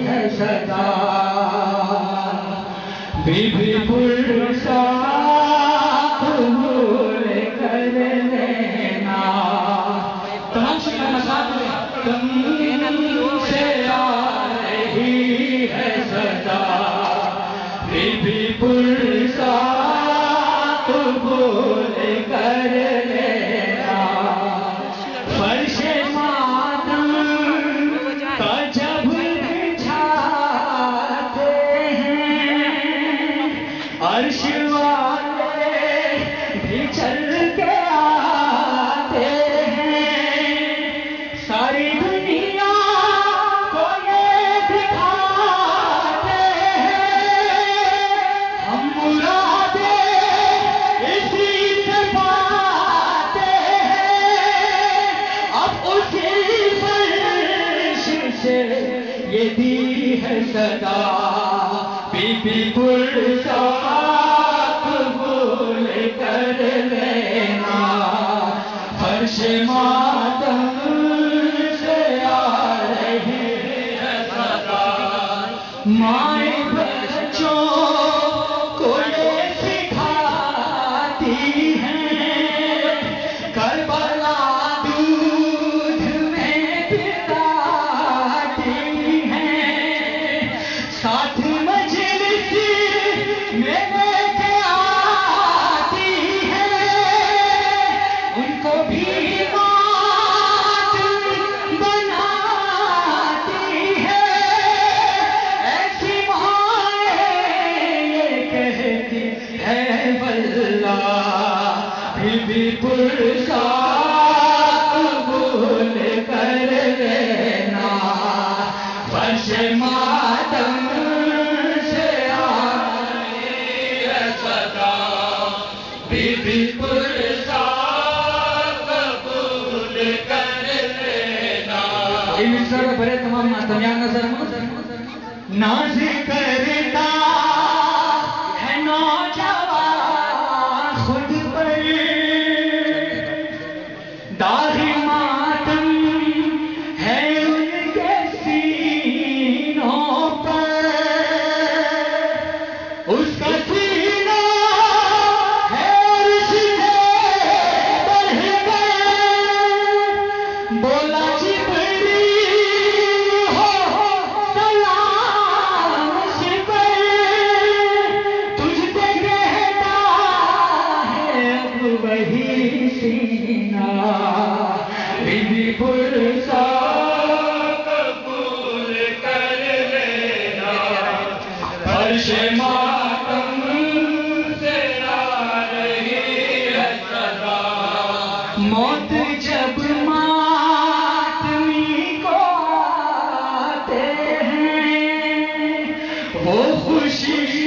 ہے صدا be be پرسا قبول کر لینا تمام شکر مساعد تم سے آ رہی ہے صدا بی بی پرسا قبول کر لینا فرش ماتم کا جب بچھاتے ہیں عرش والے بھی چل کے آتے ہیں ساری دنیا کو یہ دکھاتے ہیں ہم مرادیں اسی سے پاتے ہیں اب اسی فرش سے یہ دی ہے صدا بی بی پرسا قبول کر لینا فرش ماتم سے آ رہی ہے صدا مائیں بچوں کو یہ سکھاتی ہیں کربلا دودھ میں پلاتی ہیں ساتھ مجلس میں لے کے آتی ہیں ان کو بھی مات بناتی ہے ایسی مائیں یہ کہتی ہے واللہ بی بی پرسا قبول کر لینا فرش ماتم سے آ رہی ہے صدا بی بی پرسا قبول کر لینا یہ مصر بھرے تمام ماتمیان نظر ناز کرتا ہے نوجوان خود پر داغ ماتم ہے ان کے سینوں پر اس کا سینہ ہے عرش سے بڑھ کر بولا جبریل ہو سلام اس پر تجھ پہ کہتا ہے اب وہی سینہ بی بی پرسا قبول کر لینا فرش ماتم سے آ رہی ہے صدا موت جب ماتمی کو آتے ہیں وہ خوشی